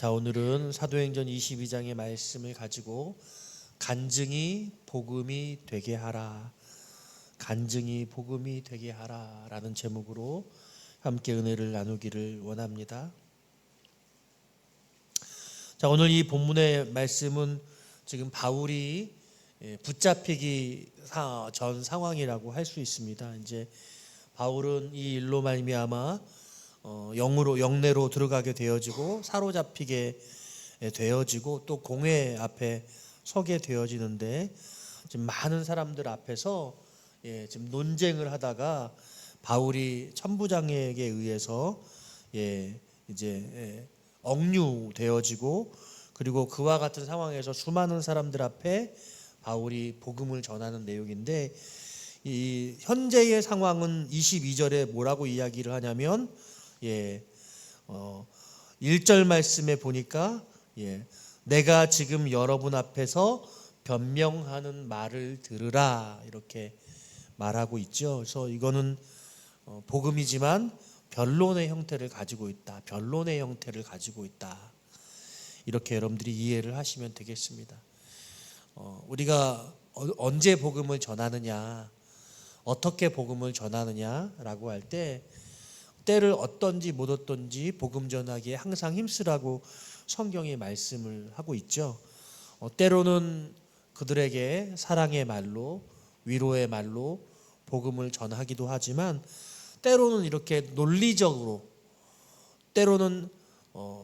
자, 오늘은 사도행전 22장의 말씀을 가지고 간증이 복음이 되게 하라, 간증이 복음이 되게 하라 라는 제목으로 함께 은혜를 나누기를 원합니다. 자, 오늘 이 본문의 말씀은 지금 바울이 붙잡히기 전 상황이라고 할 수 있습니다. 이제 바울은 이 일로 말미암아 영내로 들어가게 되어지고 사로잡히게 되어지고 또 공회 앞에 서게 되어지는데, 지금 많은 사람들 앞에서 지금 논쟁을 하다가 바울이 천부장에게 의해서 이제 억류되어지고, 그리고 그와 같은 상황에서 수많은 사람들 앞에 바울이 복음을 전하는 내용인데, 이 현재의 상황은 22절에 뭐라고 이야기를 하냐면 1절 말씀에 보니까 내가 지금 여러분 앞에서 변명하는 말을 들으라 이렇게 말하고 있죠. 그래서 이거는 복음이지만 변론의 형태를 가지고 있다. 변론의 형태를 가지고 있다. 이렇게 여러분들이 이해를 하시면 되겠습니다. 우리가 언제 복음을 전하느냐, 어떻게 복음을 전하느냐라고 할 때 때를 어떤지 못 어떤지 복음 전하기에 항상 힘쓰라고 성경이 말씀을 하고 있죠. 때로는 그들에게 사랑의 말로, 위로의 말로 복음을 전하기도 하지만, 때로는 이렇게 논리적으로, 때로는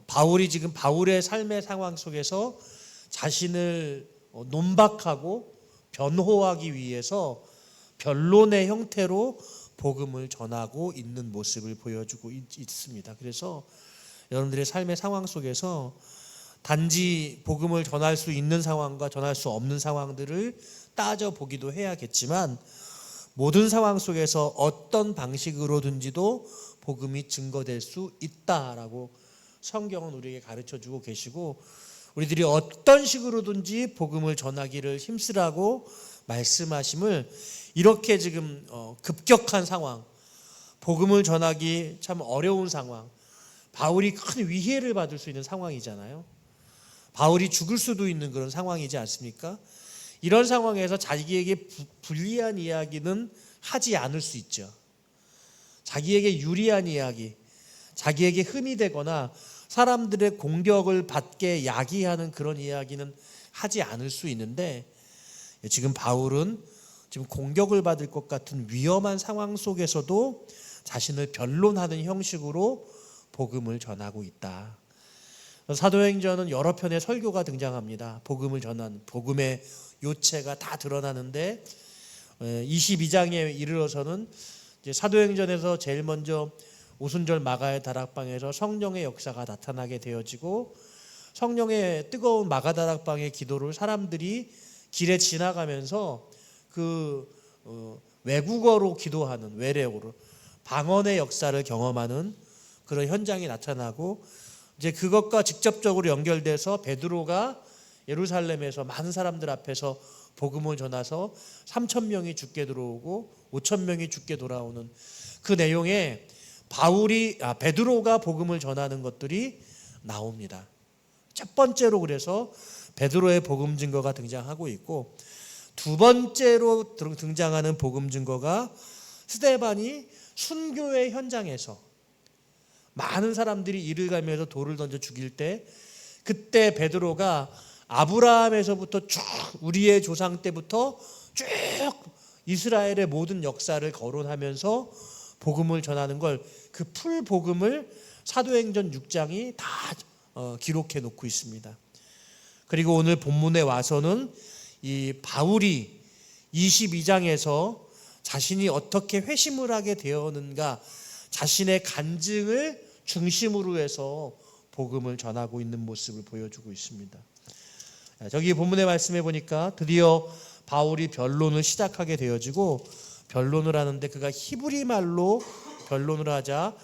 바울이 지금 바울의 삶의 상황 속에서 자신을 논박하고 변호하기 위해서 변론의 형태로 복음을 전하고 있는 모습을 보여주고 있습니다. 그래서 여러분들의 삶의 상황 속에서 단지 복음을 전할 수 있는 상황과 전할 수 없는 상황들을 따져보기도 해야겠지만, 모든 상황 속에서 어떤 방식으로든지도 복음이 증거될 수 있다라고 성경은 우리에게 가르쳐주고 계시고, 우리들이 어떤 식으로든지 복음을 전하기를 힘쓰라고 말씀하심을, 이렇게 지금 급격한 상황, 복음을 전하기 참 어려운 상황, 바울이 큰 위해를 받을 수 있는 상황이잖아요. 바울이 죽을 수도 있는 그런 상황이지 않습니까? 이런 상황에서 자기에게 불리한 이야기는 하지 않을 수 있죠. 자기에게 유리한 이야기, 자기에게 흠이 되거나 사람들의 공격을 받게 야기하는 그런 이야기는 하지 않을 수 있는데, 지금 바울은 지금 공격을 받을 것 같은 위험한 상황 속에서도 자신을 변론하는 형식으로 복음을 전하고 있다. 사도행전은 여러 편의 설교가 등장합니다. 복음을 전하는, 복음의 요체가 다 드러나는데, 22장에 이르러서는 이제 사도행전에서 제일 먼저 오순절 마가의 다락방에서 성령의 역사가 나타나게 되어지고, 성령의 뜨거운 마가다락방의 기도를 사람들이 길에 지나가면서 외국어로 기도하는, 외래어로 방언의 역사를 경험하는 그런 현장이 나타나고, 이제 그것과 직접적으로 연결돼서 베드로가 예루살렘에서 많은 사람들 앞에서 복음을 전해서 3,000명이 죽게 들어오고 5,000명이 죽게 돌아오는 그 내용에 베드로가 복음을 전하는 것들이 나옵니다. 첫 번째로 그래서 베드로의 복음 증거가 등장하고 있고, 두 번째로 등장하는 복음 증거가 스데반이 순교의 현장에서 많은 사람들이 이를 가면서 돌을 던져 죽일 때, 그때 베드로가 아브라함에서부터 쭉 우리의 조상 때부터 쭉 이스라엘의 모든 역사를 거론하면서 복음을 전하는 걸, 그 풀 복음을 사도행전 6장이 다 기록해 놓고 있습니다. 그리고 오늘 본문에 와서는 이 바울이 22장에서 자신이 어떻게 회심을 하게 되었는가, 자신의 간증을 중심으로 해서 복음을 전하고 있는 모습을 보여주고 있습니다. 저기 본문의 말씀에 보니까 드디어 바울이 변론을 시작하게 되어지고, 변론을 하는데 그가 히브리 말로 변론을 하자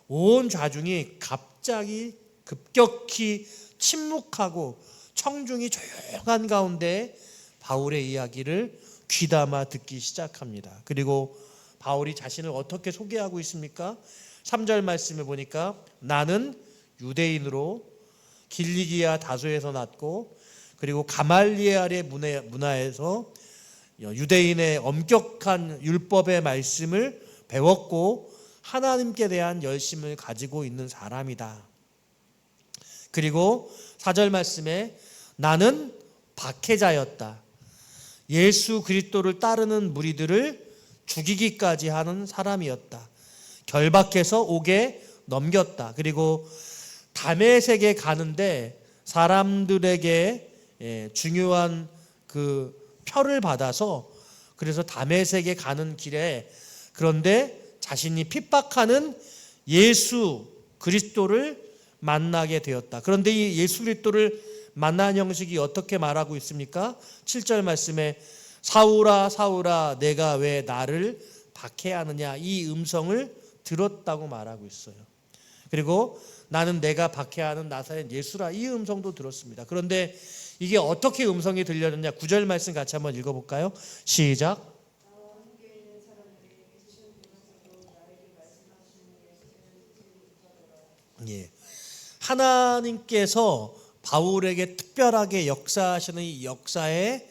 온 좌중이 갑자기 급격히 침묵하고 청중이 조용한 가운데 바울의 이야기를 귀담아 듣기 시작합니다. 그리고 바울이 자신을 어떻게 소개하고 있습니까? 3절 말씀에 보니까 나는 유대인으로 길리기아 다소에서 났고, 그리고 가말리엘의 문화에서 유대인의 엄격한 율법의 말씀을 배웠고 하나님께 대한 열심을 가지고 있는 사람이다. 그리고 4절 말씀에 나는 박해자였다. 예수 그리스도를 따르는 무리들을 죽이기까지 하는 사람이었다. 결박해서 옥에 넘겼다. 그리고 다메섹에 가는데 사람들에게 중요한 그 표를 받아서, 그래서 다메섹에 가는 길에, 그런데 자신이 핍박하는 예수 그리스도를 만나게 되었다. 그런데 이 예수 그리스도를 만난 형식이 어떻게 말하고 있습니까? 7절 말씀에 사울아 사울아 내가 왜 나를 박해하느냐, 이 음성을 들었다고 말하고 있어요. 그리고 나는 내가 박해하는 나사렛 예수라, 이 음성도 들었습니다. 그런데 이게 어떻게 음성이 들려졌냐? 9절 말씀 같이 한번 읽어볼까요? 시작. 예, 하나님께서 바울에게 특별하게 역사하시는 이 역사에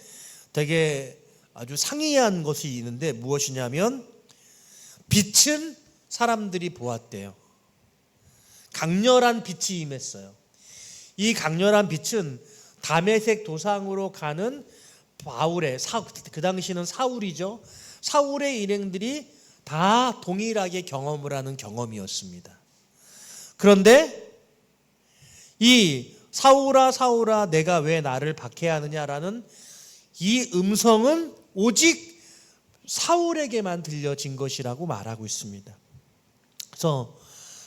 되게 아주 상이한 것이 있는데 무엇이냐면, 빛은 사람들이 보았대요. 강렬한 빛이 임했어요. 이 강렬한 빛은 다메섹 도상으로 가는 바울의, 그 당시는 사울이죠. 사울의 일행들이 다 동일하게 경험을 하는 경험이었습니다. 그런데 이 사울아 사울아 내가 왜 나를 박해하느냐라는 이 음성은 오직 사울에게만 들려진 것이라고 말하고 있습니다. 그래서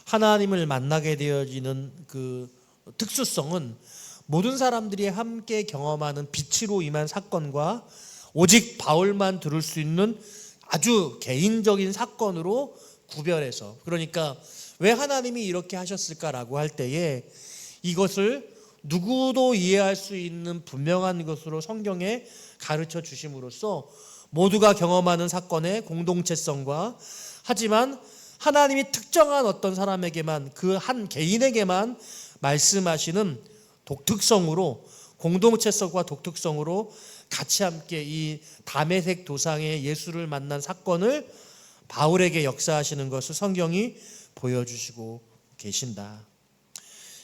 하나님을 만나게 되어지는 그 특수성은 모든 사람들이 함께 경험하는 빛으로 임한 사건과 오직 바울만 들을 수 있는 아주 개인적인 사건으로 구별해서, 그러니까 왜 하나님이 이렇게 하셨을까라고 할 때에 이것을 누구도 이해할 수 있는 분명한 것으로 성경에 가르쳐 주심으로써 모두가 경험하는 사건의 공동체성과, 하지만 하나님이 특정한 어떤 사람에게만, 그 한 개인에게만 말씀하시는 독특성으로, 공동체성과 독특성으로 같이 함께 이 다메섹 도상의 예수를 만난 사건을 바울에게 역사하시는 것을 성경이 보여주시고 계신다.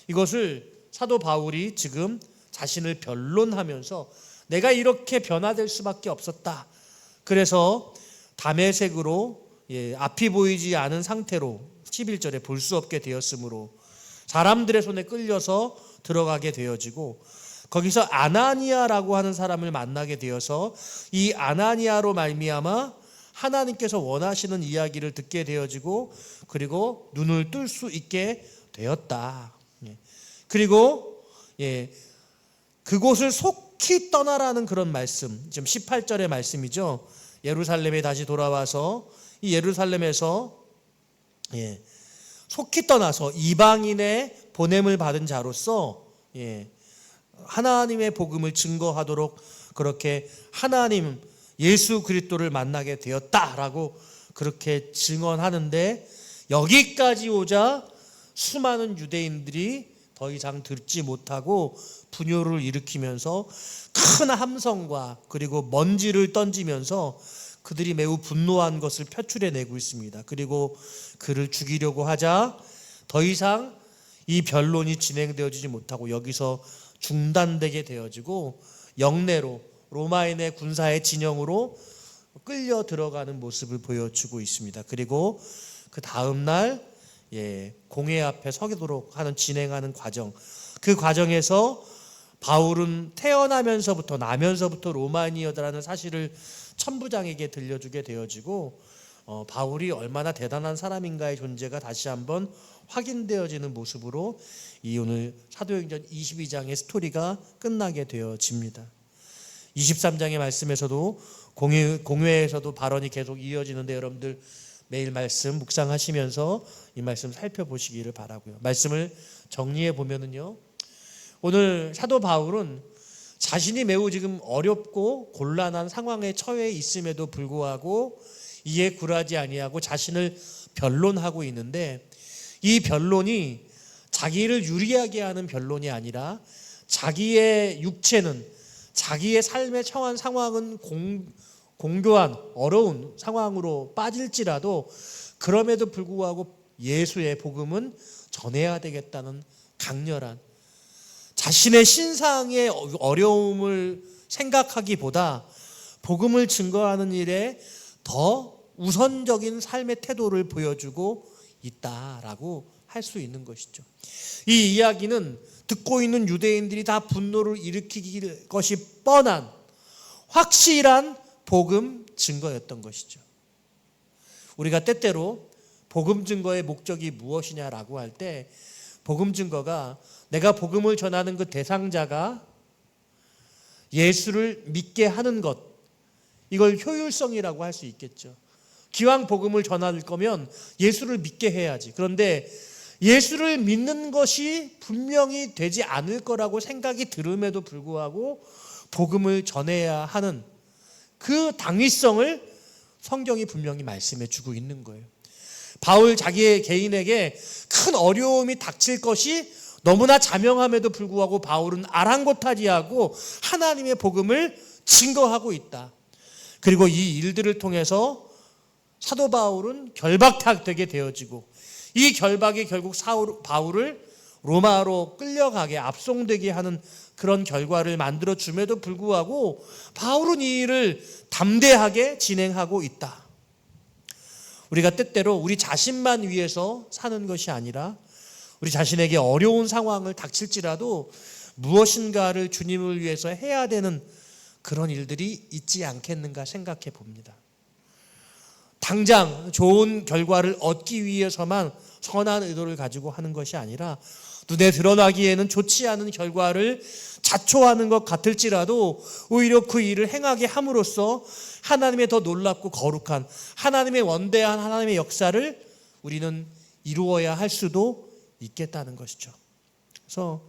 이것을 사도 바울이 지금 자신을 변론하면서 내가 이렇게 변화될 수밖에 없었다. 그래서 다메섹으로 앞이 보이지 않은 상태로 11절에 볼 수 없게 되었으므로 사람들의 손에 끌려서 들어가게 되어지고, 거기서 아나니아라고 하는 사람을 만나게 되어서 이 아나니아로 말미암아 하나님께서 원하시는 이야기를 듣게 되어지고, 그리고 눈을 뜰 수 있게 되었다. 그리고 그곳을 속히 떠나라는 그런 말씀, 지금 18절의 말씀이죠. 예루살렘에 다시 돌아와서 이 예루살렘에서 속히 떠나서 이방인의 보냄을 받은 자로서 하나님의 복음을 증거하도록 그렇게 하나님 예수 그리스도를 만나게 되었다라고 그렇게 증언하는데, 여기까지 오자 수많은 유대인들이 더 이상 듣지 못하고 분요를 일으키면서 큰 함성과 그리고 먼지를 던지면서 그들이 매우 분노한 것을 표출해내고 있습니다. 그리고 그를 죽이려고 하자 더 이상 이 변론이 진행되어지지 못하고 여기서 중단되게 되어지고 영내로, 로마인의 군사의 진영으로 끌려 들어가는 모습을 보여주고 있습니다. 그리고 그 다음 날 공회 앞에 서도록 하는 진행하는 과정, 그 과정에서 바울은 태어나면서부터 나면서부터 로마인이었다라는 사실을 천부장에게 들려주게 되어지고, 바울이 얼마나 대단한 사람인가의 존재가 다시 한번 확인되어지는 모습으로 이 오늘 사도행전 22장의 스토리가 끝나게 되어집니다. 23장의 말씀에서도 공회에서도 발언이 계속 이어지는데, 여러분들 매일 말씀 묵상하시면서 이 말씀 살펴보시기를 바라고요. 말씀을 정리해 보면은요, 오늘 사도 바울은 자신이 매우 지금 어렵고 곤란한 상황에 처해 있음에도 불구하고 이에 굴하지 아니하고 자신을 변론하고 있는데, 이 변론이 자기를 유리하게 하는 변론이 아니라 자기의 육체는, 자기의 삶에 처한 상황은 공교한 어려운 상황으로 빠질지라도 그럼에도 불구하고 예수의 복음은 전해야 되겠다는 강렬한, 자신의 신상의 어려움을 생각하기보다 복음을 증거하는 일에 더 우선적인 삶의 태도를 보여주고 있다라고 할 수 있는 것이죠. 이 이야기는 듣고 있는 유대인들이 다 분노를 일으킬 것이 뻔한 확실한 복음 증거였던 것이죠. 우리가 때때로 복음 증거의 목적이 무엇이냐라고 할 때, 복음 증거가 내가 복음을 전하는 그 대상자가 예수를 믿게 하는 것, 이걸 효율성이라고 할 수 있겠죠. 기왕 복음을 전할 거면 예수를 믿게 해야지. 그런데 예수를 믿는 것이 분명히 되지 않을 거라고 생각이 들음에도 불구하고 복음을 전해야 하는 그 당위성을 성경이 분명히 말씀해 주고 있는 거예요. 바울 자기의 개인에게 큰 어려움이 닥칠 것이 너무나 자명함에도 불구하고 바울은 아랑곳하지하고 하나님의 복음을 증거하고 있다. 그리고 이 일들을 통해서 사도 바울은 결박되게 되어지고, 이 결박이 결국 바울을 로마로 끌려가게, 압송되게 하는 그런 결과를 만들어 줌에도 불구하고 바울은 이 일을 담대하게 진행하고 있다. 우리가 때때로 우리 자신만 위해서 사는 것이 아니라 우리 자신에게 어려운 상황을 닥칠지라도 무엇인가를 주님을 위해서 해야 되는 그런 일들이 있지 않겠는가 생각해 봅니다. 당장 좋은 결과를 얻기 위해서만 선한 의도를 가지고 하는 것이 아니라 눈에 드러나기에는 좋지 않은 결과를 자초하는 것 같을지라도 오히려 그 일을 행하게 함으로써 하나님의 더 놀랍고 거룩한, 하나님의 원대한 하나님의 역사를 우리는 이루어야 할 수도 있겠다는 것이죠. 그래서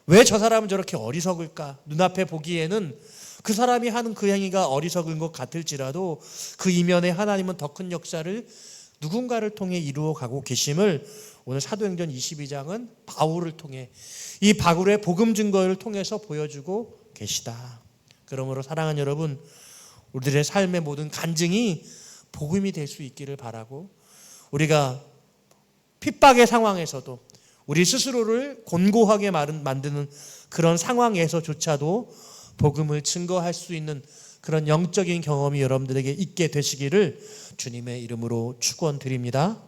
왜 저 사람은 저렇게 어리석을까? 눈앞에 보기에는 그 사람이 하는 그 행위가 어리석은 것 같을지라도 그 이면에 하나님은 더 큰 역사를 누군가를 통해 이루어 가고 계심을 오늘 사도행전 22장은 바울을 통해, 이 바울의 복음 증거를 통해서 보여주고 계시다. 그러므로 사랑하는 여러분, 우리들의 삶의 모든 간증이 복음이 될 수 있기를 바라고, 우리가 핍박의 상황에서도 우리 스스로를 곤고하게 만드는 그런 상황에서조차도 복음을 증거할 수 있는 그런 영적인 경험이 여러분들에게 있게 되시기를 주님의 이름으로 축원드립니다.